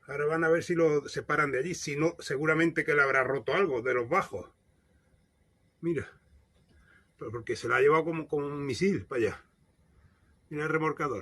Ahora van a ver si lo separan de allí. Si no, seguramente que le habrá roto algo de los bajos. Mira. Porque se la ha llevado como un misil para allá. Mira el remolcador.